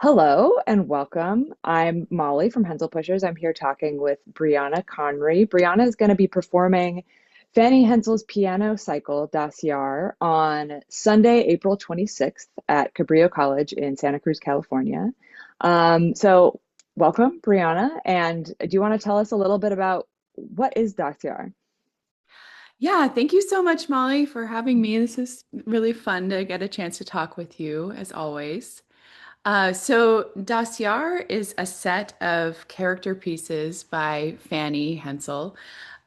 Hello and welcome. I'm Molly from Henselpushers. I'm here talking with Brianna Conrey. Brianna is going to be performing Fanny Hensel's piano cycle Das Jahr on Sunday, April 26th at Cabrillo College in Santa Cruz, California. So welcome, Brianna. And do you want to tell us a little bit about what is Das Jahr? Yeah, thank you so much, Molly, for having me. This is really fun to get a chance to talk with you, as always. So, Das Jahr is a set of character pieces by Fanny Hensel.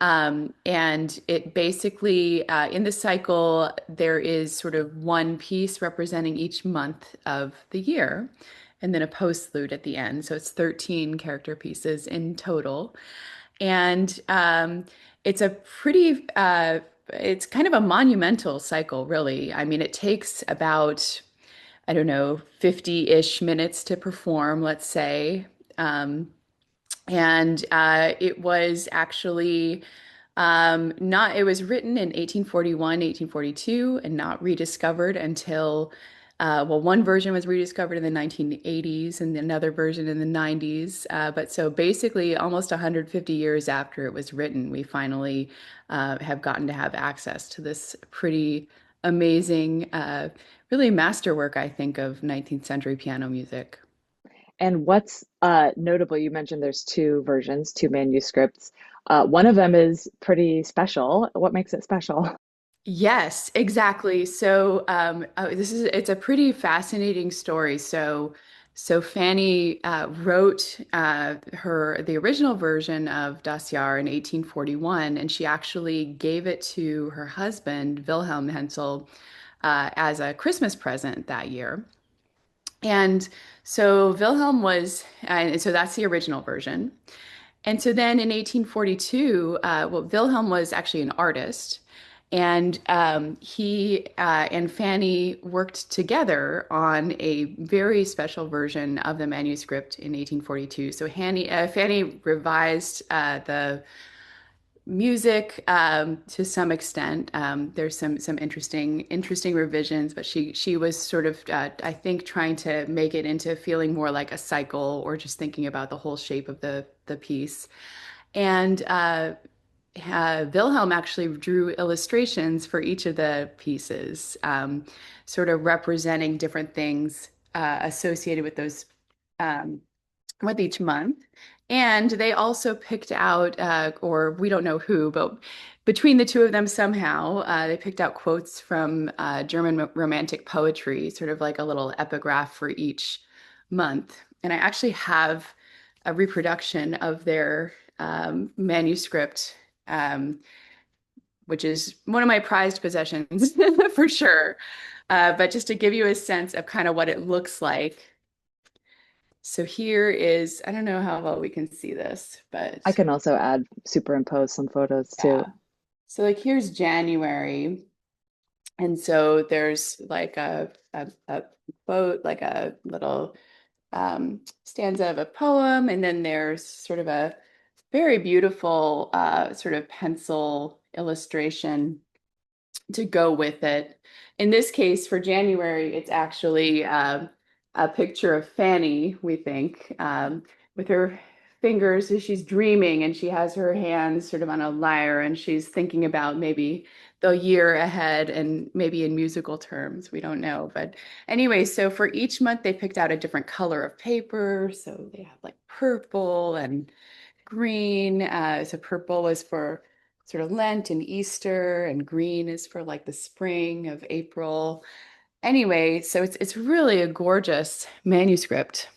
And it basically, in the cycle, there is sort of one piece representing each month of the year, and then a postlude at the end. So it's 13 character pieces in total. And it's a it's kind of a monumental cycle, really. I mean, it takes about, I don't know, 50-ish minutes to perform, let's say. Um, and it was actually not, it was written in 1841, 1842, and not rediscovered until, well, one version was rediscovered in the 1980s and another version in the 90s. But so basically, almost 150 years after it was written, we finally have gotten to have access to this pretty amazing, really masterwork, I think, of 19th century piano music. And what's notable, you mentioned there's two versions, two manuscripts. One of them is pretty special. What makes it special? Yes, exactly. So it's a pretty fascinating story. So Fanny wrote the original version of Das Jahr in 1841, and she actually gave it to her husband Wilhelm Hensel as a Christmas present that year. And so Wilhelm was, and so that's the original version. And so then in 1842, well, Wilhelm was actually an artist, and he and Fanny worked together on a very special version of the manuscript in 1842. So Fanny revised the music to some extent. There's some interesting revisions, but she was sort of I think trying to make it into feeling more like a cycle or just thinking about the whole shape of the piece. And Wilhelm actually drew illustrations for each of the pieces, sort of representing different things associated with those um, with each month. And they also picked out, or we don't know who, but between the two of them somehow, they picked out quotes from German Romantic poetry, sort of like a little epigraph for each month. And I actually have a reproduction of their manuscript, um, which is one of my prized possessions for sure. But just to give you a sense of kind of what it looks like. So here is, I don't know how well we can see this, I but can also add superimpose some photos yeah. too. So like here's January. And so there's like a boat, like a little stanza of a poem. And then there's sort of a very beautiful sort of pencil illustration to go with it. In this case, for January, it's actually a picture of Fanny, we think, with her fingers as she's dreaming and she has her hands sort of on a lyre and she's thinking about maybe the year ahead and maybe in musical terms. We don't know. But anyway, so for each month, they picked out a different color of paper. So they have like purple and green. So purple is for sort of Lent and Easter, and green is for like the spring of April. Anyway, so it's really a gorgeous manuscript.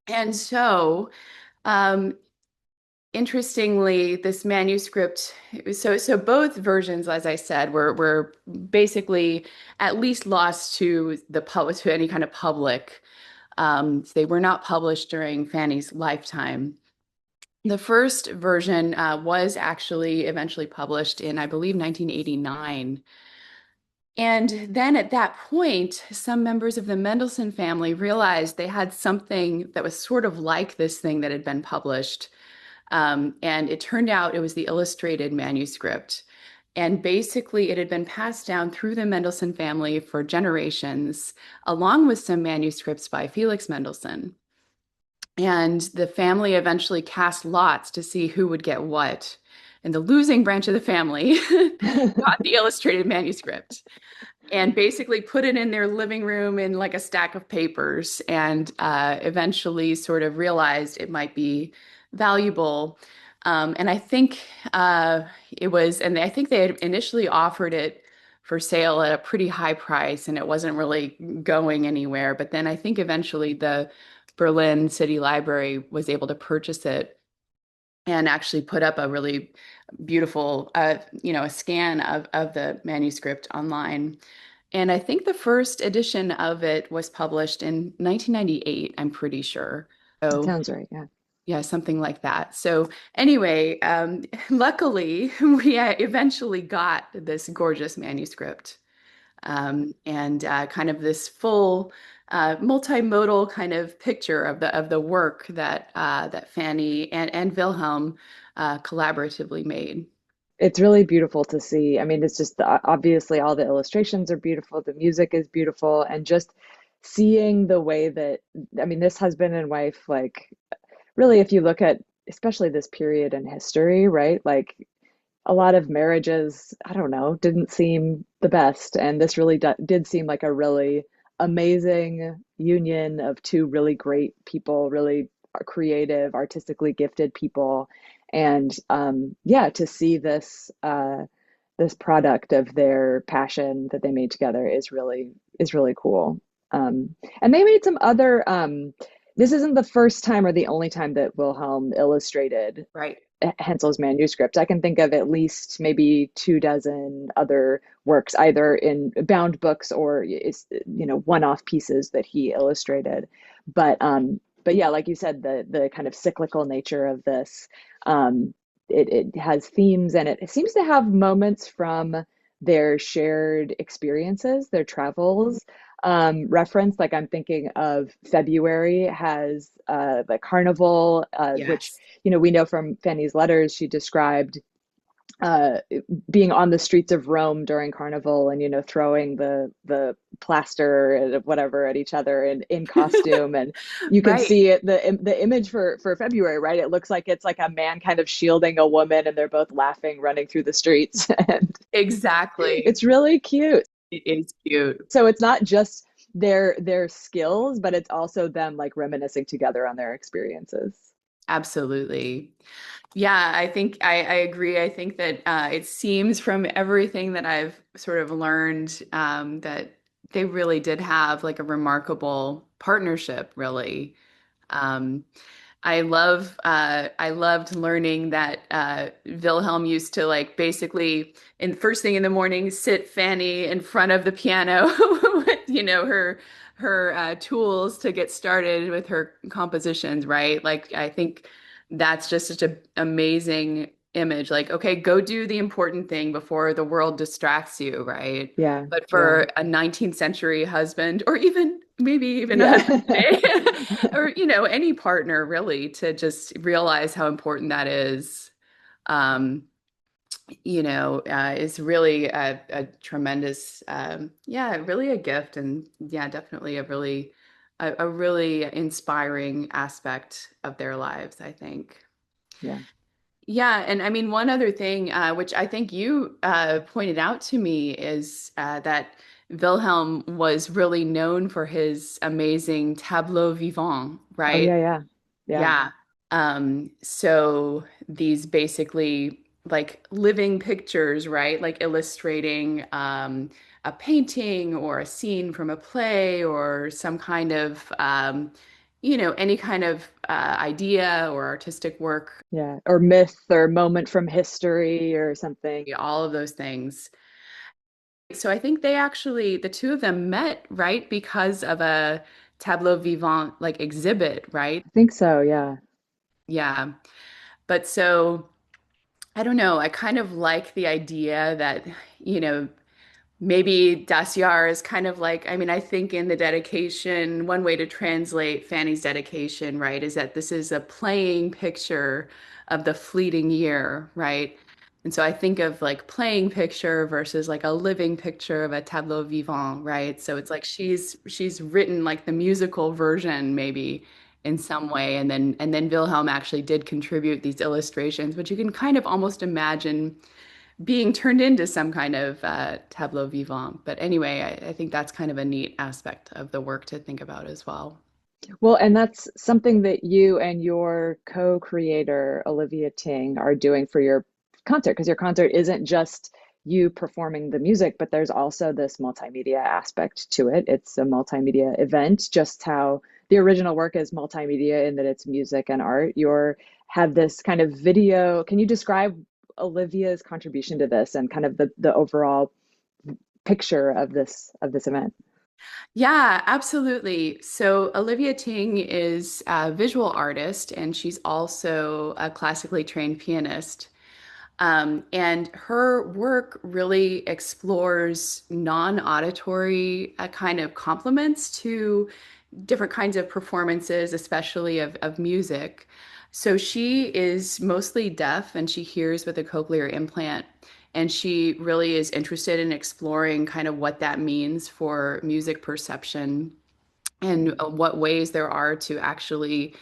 And so, um, interestingly, this manuscript, so both versions, as I said, were basically at least lost to the public, to any kind of public. They were not published during Fanny's lifetime. The first version was actually eventually published in, I believe, 1989. And then at that point, some members of the Mendelssohn family realized they had something that was sort of like this thing that had been published. And it turned out it was the illustrated manuscript. And basically, it had been passed down through the Mendelssohn family for generations, along with some manuscripts by Felix Mendelssohn. And the family eventually cast lots to see who would get what. And the losing branch of the family got the illustrated manuscript and basically put it in their living room in like a stack of papers and eventually sort of realized it might be valuable. And I think and I think they had initially offered it for sale at a pretty high price and it wasn't really going anywhere. But then I think eventually the Berlin City Library was able to purchase it and actually put up a really beautiful, a scan of the manuscript online. And I think the first edition of it was published in 1998, I'm pretty sure. That So, sounds right. Yeah. yeah, something like that. So, anyway, luckily, we eventually got this gorgeous manuscript and kind of this full multimodal kind of picture of the work that Fanny and Wilhelm collaboratively made. It's really beautiful to see. I mean, it's just obviously all the illustrations are beautiful, the music is beautiful, and just seeing the way that, I mean, this husband and wife, like, really, if you look at especially this period in history, right? Like, a lot of marriages, I don't know, didn't seem the best. And this really did seem like a really amazing union of two really great people, really creative, artistically gifted people. And yeah, to see this product of their passion that they made together is really cool. And they made some other. This isn't the first time or the only time that Wilhelm illustrated Right. Hensel's manuscript. I can think of at least maybe 2 dozen other works, either in bound books or one-off pieces that he illustrated. But yeah, like you said, the kind of cyclical nature of this, it has themes and it seems to have moments from their shared experiences, their travels. Reference, like I'm thinking of February has the carnival, which Yes. we know from Fanny's letters, she described uh, being on the streets of Rome during Carnival and throwing the plaster and whatever at each other in costume, and you can Right. see it, the image for February, right? It looks like it's like a man kind of shielding a woman, and they're both laughing, running through the streets, and Exactly. it's really cute. It is cute. So it's not just their skills, but it's also them like reminiscing together on their experiences. Absolutely. Yeah, I think I agree. I think that it seems from everything that I've sort of learned that they really did have like a remarkable partnership, really. Um, I loved learning that Wilhelm used to like basically in first thing in the morning sit Fanny in front of the piano with her tools to get started with her compositions, right? Like I think that's just such an amazing image. Like, okay, go do the important thing before the world distracts you, right? Yeah, But yeah, for a 19th century husband, or even maybe even a yeah. husband today, or any partner really, to just realize how important that is, um, is really a tremendous, yeah, really a gift, and yeah, definitely a really inspiring aspect of their lives, I think. Yeah. Yeah, and I mean, one other thing, which I think you pointed out to me, is that Wilhelm was really known for his amazing tableaux vivants, Oh right? yeah, yeah, yeah, Yeah. So these basically like living pictures, right? Like illustrating a painting or a scene from a play or some kind of, any kind of idea or artistic work, yeah. Or myth or moment from history or something. all of those things. So I think they actually, the two of them met, right? Because of a tableau vivant like exhibit, right? I think so. Yeah. Yeah. But so I don't know. I kind of like the idea that, you know, maybe Das Jahr is kind of like, I mean, I think in the dedication, one way to translate Fanny's dedication, right, is that this is a playing picture of the fleeting year, right? And so I think of like playing picture versus like a living picture of a tableau vivant, right? So it's like she's written like the musical version maybe in some way, and then Wilhelm actually did contribute these illustrations, which you can kind of almost imagine being turned into some kind of tableau vivant. But anyway, I think that's kind of a neat aspect of the work to think about as well. Well, and that's something that you and your co-creator, Olivia Ting, are doing for your concert, because your concert isn't just you performing the music, but there's also this multimedia aspect to it. It's a multimedia event, just how the original work is multimedia in that it's music and art. You're have this kind of video. Can you describe Olivia's contribution to this and kind of the overall picture of this event? Yeah, absolutely. So Olivia Ting is a visual artist, and she's also a classically trained pianist. And her work really explores non-auditory kind of complements to different kinds of performances, especially of music. So she is mostly deaf and she hears with a cochlear implant. And she really is interested in exploring kind of what that means for music perception and what ways there are to actually,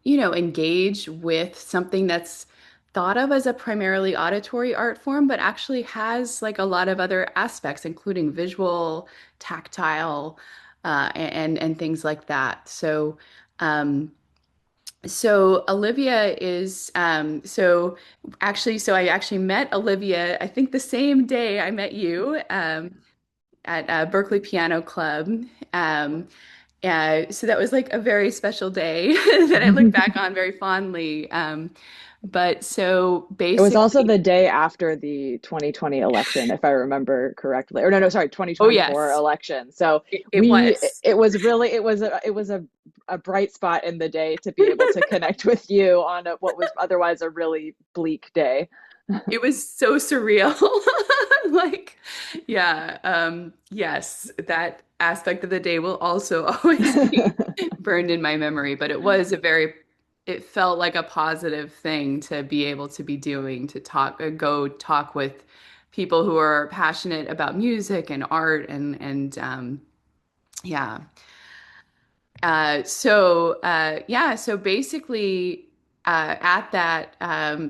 engage with something that's thought of as a primarily auditory art form, but actually has like a lot of other aspects, including visual, tactile, and things like that. Um, so Olivia is so I actually met Olivia, I think the same day I met you. At Berkeley Piano Club. Um, so that was like a very special day that I look back on very fondly. But so It was also basically, the day after the 2020 election, if I remember correctly. Or no, no, sorry, oh 2024 yes, election. So it was. it was really, it was a bright spot in the day to be able to connect with you on what was otherwise a really bleak day. It was so surreal. Like, yeah, yes, that aspect of the day will also always be burned in my memory, but it felt like a positive thing to be able to be doing, to go talk with people who are passionate about music and art and yeah. So basically, at that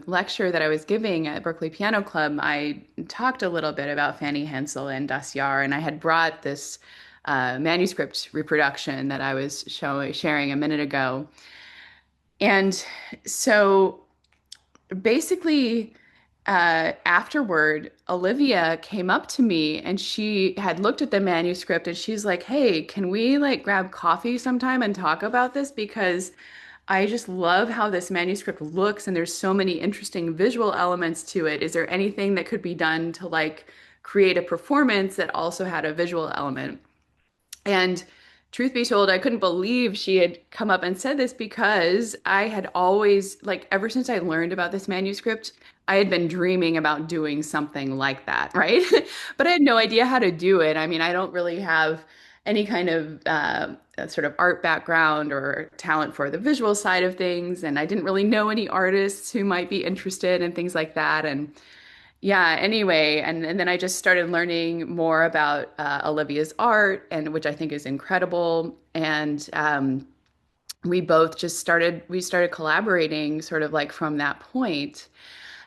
lecture that I was giving at Berkeley Piano Club, I talked a little bit about Fanny Hensel and Das Jahr, and I had brought this manuscript reproduction that I was sharing a minute ago. And so basically, afterward, Olivia came up to me and she had looked at the manuscript and she's like, "Hey, can we like grab coffee sometime and talk about this? Because I just love how this manuscript looks and there's so many interesting visual elements to it. Is there anything that could be done to like create a performance that also had a visual element?" And truth be told, I couldn't believe she had come up and said this because I had always, like, ever since I learned about this manuscript, I had been dreaming about doing something like that, right? But I had no idea how to do it. I mean, I don't really have any kind of sort of art background or talent for the visual side of things. And I didn't really know any artists who might be interested in things like that. And yeah, anyway, and then I just started learning more about Olivia's art, and which I think is incredible. And we started collaborating sort of like from that point.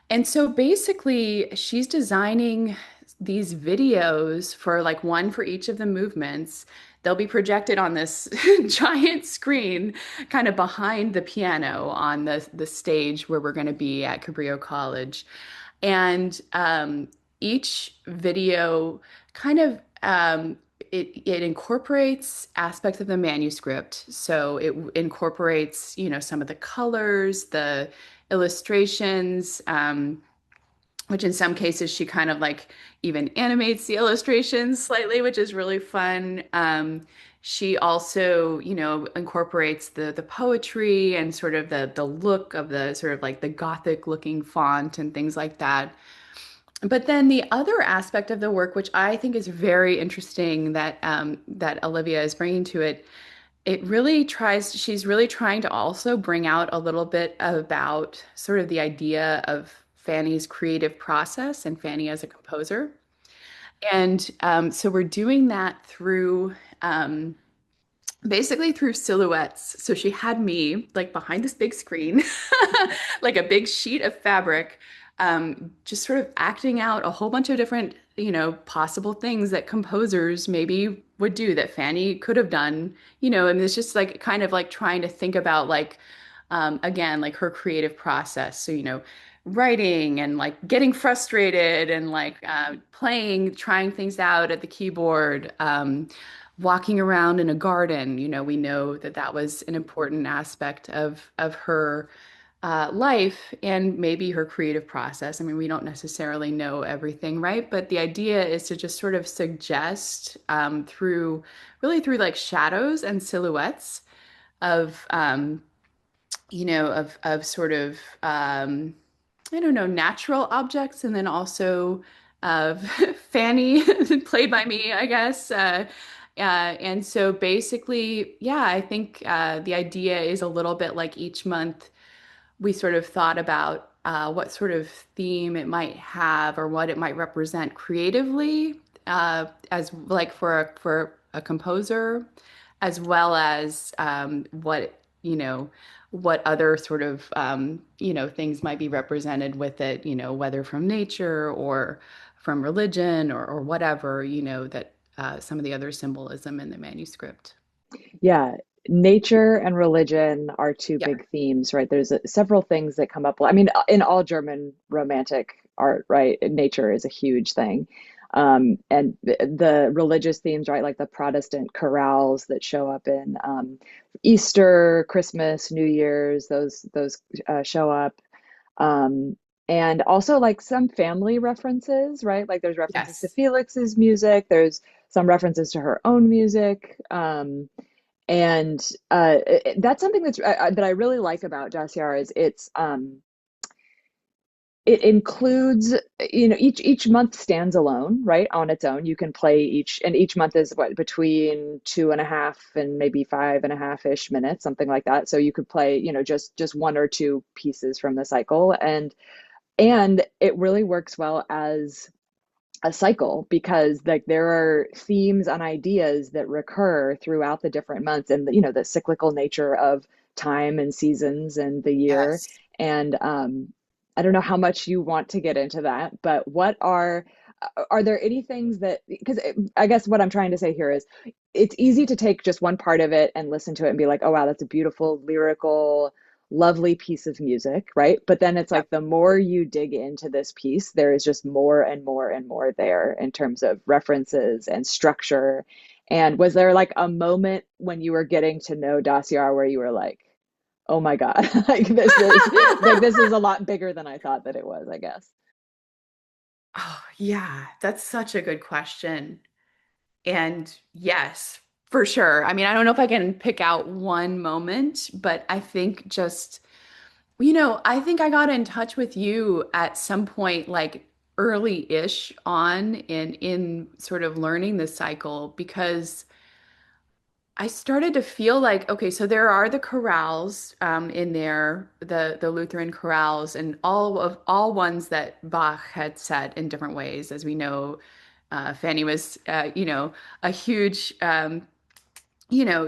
And so basically, she's designing these videos for like one for each of the movements. They'll be projected on this giant screen kind of behind the piano on the stage where we're going to be at Cabrillo College. And each video kind of it incorporates aspects of the manuscript. So it incorporates, some of the colors, the illustrations, which in some cases she kind of like even animates the illustrations slightly, which is really fun. She also, incorporates the poetry and sort of the look of the sort of like the Gothic looking font and things like that. But then the other aspect of the work, which I think is very interesting that Olivia is bringing to it, she's really trying to also bring out a little bit about sort of the idea of Fanny's creative process and Fanny as a composer. And so we're doing that through basically through silhouettes. So she had me like behind this big screen, like a big sheet of fabric, just sort of acting out a whole bunch of different, possible things that composers maybe would do that Fanny could have done, and it's just like kind of like trying to think about like, again, like her creative process. So, writing and like getting frustrated and like playing, trying things out at the keyboard. Walking around in a garden, we know that that was an important aspect of her life and maybe her creative process. I mean, we don't necessarily know everything, right? But the idea is to just sort of suggest through really through like shadows and silhouettes of of sort of I don't know, natural objects, and then also uh, Fanny, played by me, I guess. And so basically, yeah, I think the idea is a little bit like each month we sort of thought about what sort of theme it might have or what it might represent creatively, as like for a composer, as well as what other sort of things might be represented with it, whether from nature or from religion or whatever, that some of the other symbolism in the manuscript. Yeah, nature and religion are two Yeah. big themes, right? There's several things that come up. I mean, in all German romantic art, right? Nature is a huge thing. And the religious themes, right? Like the Protestant chorales that show up in Easter, Christmas, New Year's, those show up. Um, and also like some family references, right? Like there's references to Yes. Felix's music. There's some references to her own music. And that's something that I really like about Jahr is it includes, each month stands alone, right, on its own. You can play each month is what, between 2.5 and maybe 5.5-ish minutes, something like that. So you could play, just one or two pieces from the cycle, and it really works well as a cycle because like there are themes and ideas that recur throughout the different months, and the cyclical nature of time and seasons and the year. Yes. And I don't know how much you want to get into that, but what are there any things that, because I guess what I'm trying to say here is it's easy to take just one part of it and listen to it and be like, oh wow, that's a beautiful lyrical lovely piece of music, right? But then it's Yep. like the more you dig into this piece, there is just more and more and more there in terms of references and structure. And was there like a moment when you were getting to know Daciar where you were like, oh my God, this is a lot bigger than I thought that it was, I guess. Oh, yeah, that's such a good question. And yes, for sure. I mean, I don't know if I can pick out one moment, but I think just, I think I got in touch with you at some point, like early-ish on in sort of learning the cycle because I started to feel like, okay, so there are the chorales in there, the Lutheran chorales, and all ones that Bach had set in different ways. As we know, Fanny was, a huge,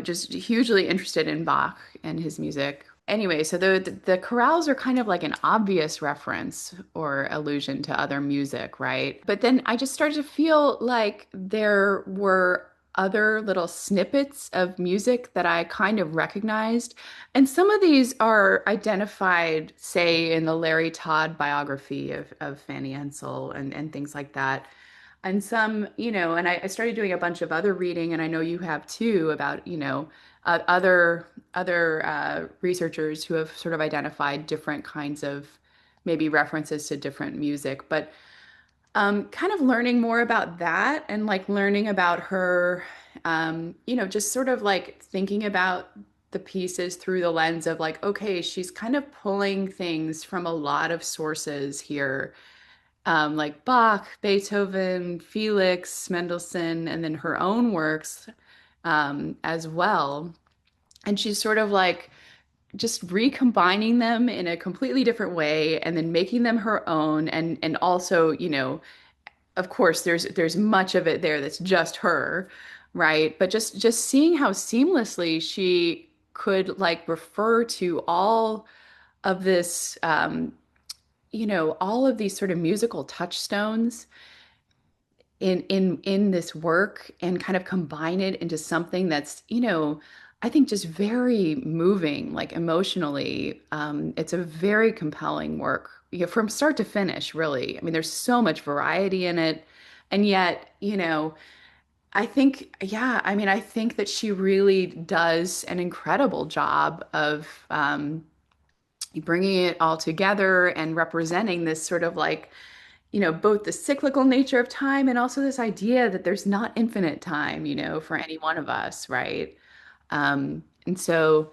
just hugely interested in Bach and his music. Anyway, so the chorales are kind of like an obvious reference or allusion to other music, right? But then I just started to feel like there were other little snippets of music that I kind of recognized. And some of these are identified, say, in the Larry Todd biography of Fanny Hensel and things like that. And some, and I started doing a bunch of other reading, and I know you have too, about, other researchers who have sort of identified different kinds of maybe references to different music. But kind of learning more about that and like learning about her, just sort of like thinking about the pieces through the lens of like, okay, she's kind of pulling things from a lot of sources here, like Bach, Beethoven, Felix, Mendelssohn, and then her own works as well. And she's sort of like just recombining them in a completely different way and then making them her own and also, of course there's much of it there that's just her, right? But just seeing how seamlessly she could like refer to all of this all of these sort of musical touchstones in this work and kind of combine it into something that's, I think just very moving, like emotionally. It's a very compelling work, from start to finish, really. I mean, there's so much variety in it. And yet, I think, yeah, I mean, I think that she really does an incredible job of bringing it all together and representing this sort of like, both the cyclical nature of time and also this idea that there's not infinite time, for any one of us, right? And so,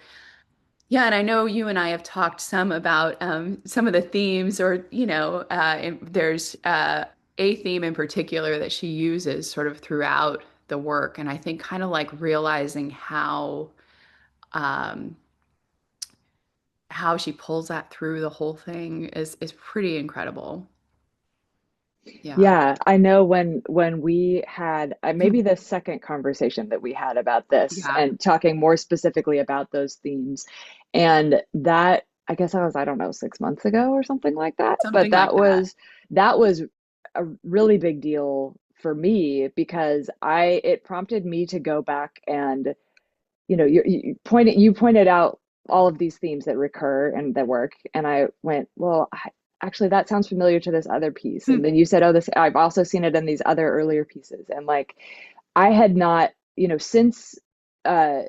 yeah, and I know you and I have talked some about some of the themes, or, there's a theme in particular that she uses sort of throughout the work. And I think kind of like realizing um, how she pulls that through the whole thing is pretty incredible. Yeah. Yeah, I know when we had maybe the second conversation that we had about this Yeah. and talking more specifically about those themes, and that I guess I don't know, 6 months ago or something like that. But Something like that. that was a really big deal for me because I it prompted me to go back and you pointed out all of these themes that recur in the work, and I went, well, actually that sounds familiar to this other piece. And then you said, oh, this I've also seen it in these other earlier pieces. And like I had not, uh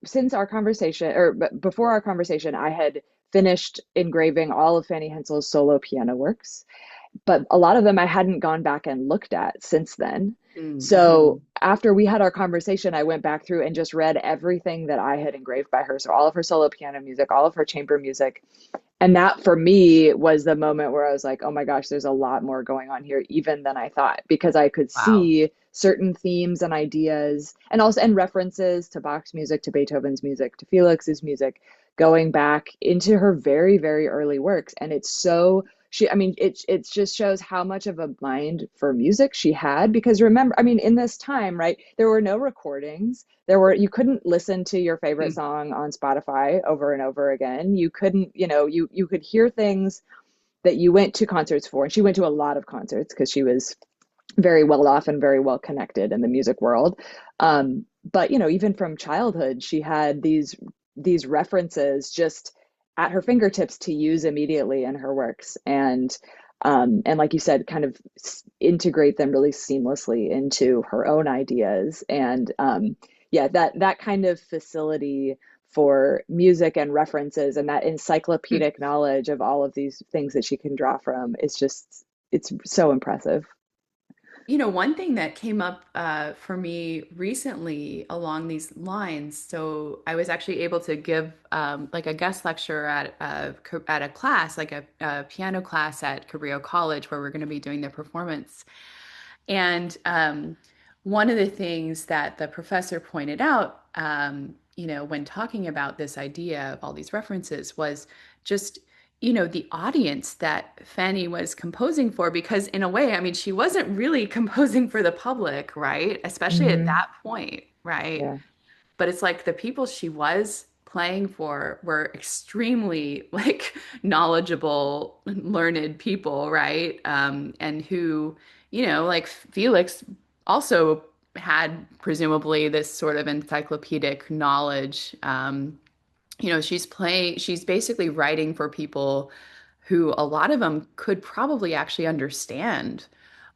since our conversation, or before our conversation, I had finished engraving all of Fanny Hensel's solo piano works, but a lot of them I hadn't gone back and looked at since then. So Mm-hmm. after we had our conversation, I went back through and just read everything that I had engraved by her. So all of her solo piano music, all of her chamber music. And that for me was the moment where I was like, oh my gosh, there's a lot more going on here, even than I thought, because I could Wow. see certain themes and ideas and also and references to Bach's music, to Beethoven's music, to Felix's music, going back into her very, very early works. And it's so I mean, it just shows how much of a mind for music she had. Because remember, I mean, in this time, right, there were no recordings. You couldn't listen to your favorite Mm. song on Spotify over and over again. You couldn't, you could hear things that you went to concerts for. And she went to a lot of concerts because she was very well off and very well connected in the music world. But even from childhood, she had these references just at her fingertips to use immediately in her works, and like you said, kind of integrate them really seamlessly into her own ideas. And yeah, that kind of facility for music and references and that encyclopedic knowledge of all of these things that she can draw from is just it's so impressive. One thing that came up for me recently along these lines, so I was actually able to give like a guest lecture at a class, like a piano class at Cabrillo College, where we're going to be doing the performance. And one of the things that the professor pointed out, when talking about this idea of all these references was just, the audience that Fanny was composing for, because in a way, I mean, she wasn't really composing for the public, right? Especially at Hmm. that point, right? Yeah. But it's like the people she was playing for were extremely like knowledgeable, learned people, right? And who, like Felix also had presumably this sort of encyclopedic knowledge. She's basically writing for people who a lot of them could probably actually understand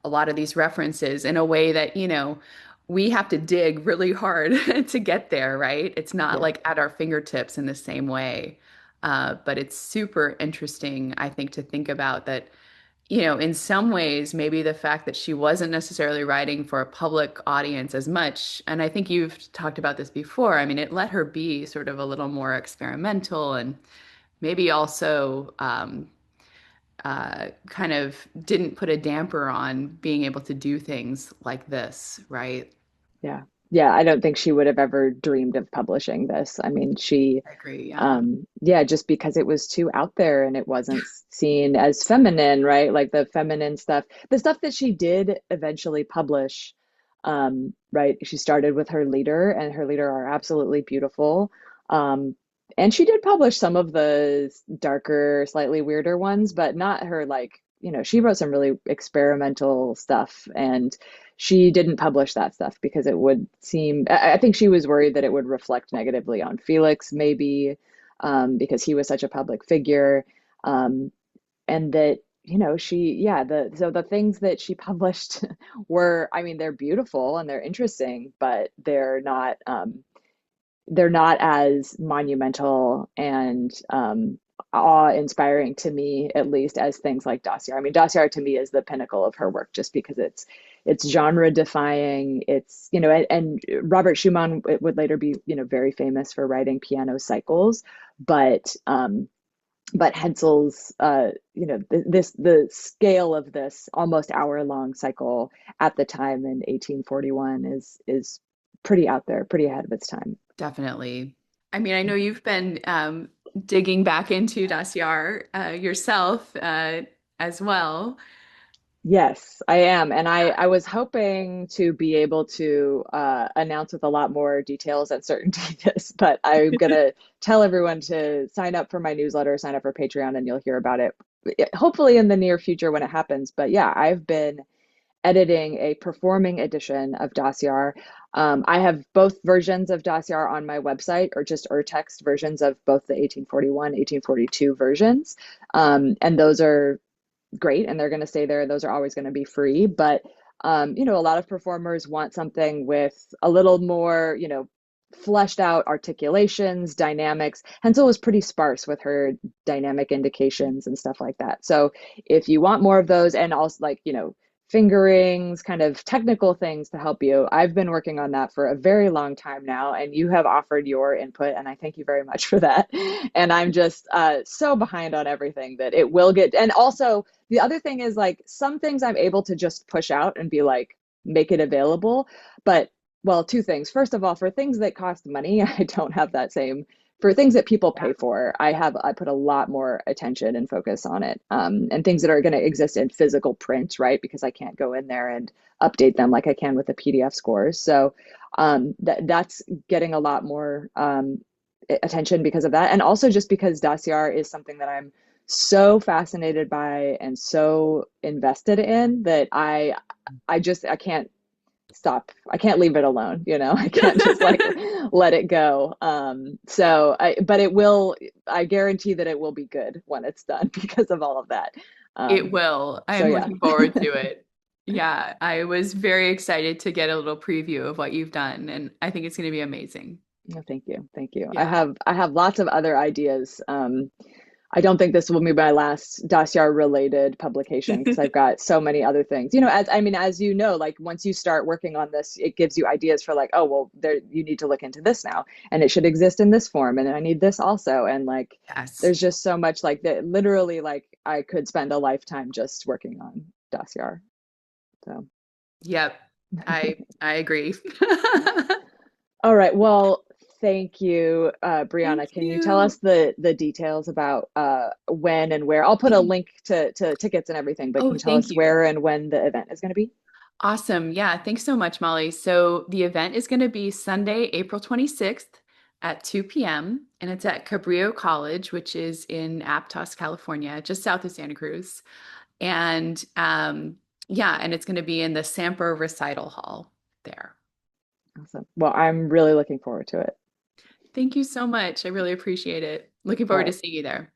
a lot of these references in a way that, we have to dig really hard to get there, right? It's not Yeah. like at our fingertips in the same way. But it's super interesting, I think, to think about that, in some ways, maybe the fact that she wasn't necessarily writing for a public audience as much, and I think you've talked about this before, I mean, it let her be sort of a little more experimental and maybe also kind of didn't put a damper on being able to do things like this, right? Yeah. yeah, I don't think she would have ever dreamed of publishing this. I mean, she, I agree. Yeah. yeah, just because it was too out there and it wasn't seen as feminine, right? Like the feminine stuff, the stuff that she did eventually publish, right? She started with her leader, and her leader are absolutely beautiful. Um, and she did publish some of the darker, slightly weirder ones, but not her like, she wrote some really experimental stuff, and she didn't publish that stuff because it would seem, I think she was worried that it would reflect negatively on Felix, maybe, because he was such a public figure. Um, and that, yeah, so the things that she published were, I mean, they're beautiful and they're interesting, but they're not as monumental and awe-inspiring to me, at least, as things like Dossier. I mean, Dossier to me is the pinnacle of her work, just because it's genre-defying. It's and Robert Schumann would later be very famous for writing piano cycles, but Hensel's the scale of this almost hour-long cycle at the time in 1841 is pretty out there, pretty ahead of its time. Definitely. I mean, I know you've been digging back into Daciar yourself as well. Yes, I am. And I was hoping to be able to announce with a lot more details and certainty this, but I'm going to tell everyone to sign up for my newsletter, sign up for Patreon, and you'll hear about it hopefully in the near future when it happens. But yeah, I've been editing a performing edition of Dossier. I have both versions of Dossier on my website, or just urtext versions of both the 1841, 1842 versions. And those are great, and they're going to stay there. Those are always going to be free. But a lot of performers want something with a little more, fleshed out articulations, dynamics. Hensel was pretty sparse with her dynamic indications and stuff like that. So if you want more of those, and also like, fingerings, kind of technical things to help you, I've been working on that for a very long time now, and you have offered your input, and I thank you very much for that. And I'm just so behind on everything that it will get. And also, the other thing is, like, some things I'm able to just push out and be like, make it available. But, well, two things. First of all, for things that cost money, I don't have that same. For things that people pay for, I put a lot more attention and focus on it, and things that are going to exist in physical print, right? Because I can't go in there and update them like I can with the PDF scores. So that's getting a lot more attention because of that, and also just because Dacier is something that I'm so fascinated by and so invested in that I can't stop. I can't leave it alone, I can't just like let it go. But I guarantee that it will be good when it's done because of all of that. It Um, will. I so am yeah. looking forward to it. Yeah, I was very excited to get a little preview of what you've done, and I think it's going to be amazing. No, thank you. Thank you. I Yeah. have I have lots of other ideas. I don't think this will be my last Dacier related publication because I've got so many other things. As you know, like once you start working on this, it gives you ideas for like, oh, well, there you need to look into this now, and it should exist in this form, and I need this also. And like Yes. there's just so much like that, literally, like I could spend a lifetime just working on Dacier. So Yep. I agree. all right. Well, thank you, Thank Brianna. Can you tell us you. the details about when and where? I'll put a link to tickets and everything, but can Oh, you tell thank us you. where and when the event is going to be? Awesome. Yeah, thanks so much, Molly. So the event is going to be Sunday, April 26th at 2 p.m. and it's at Cabrillo College, which is in Aptos, California, just south of Santa Cruz. And yeah, and it's going to be in the Samper Recital Hall there. Awesome. Well, I'm really looking forward to it. Thank you so much. I really appreciate it. Looking All forward to right. seeing you there.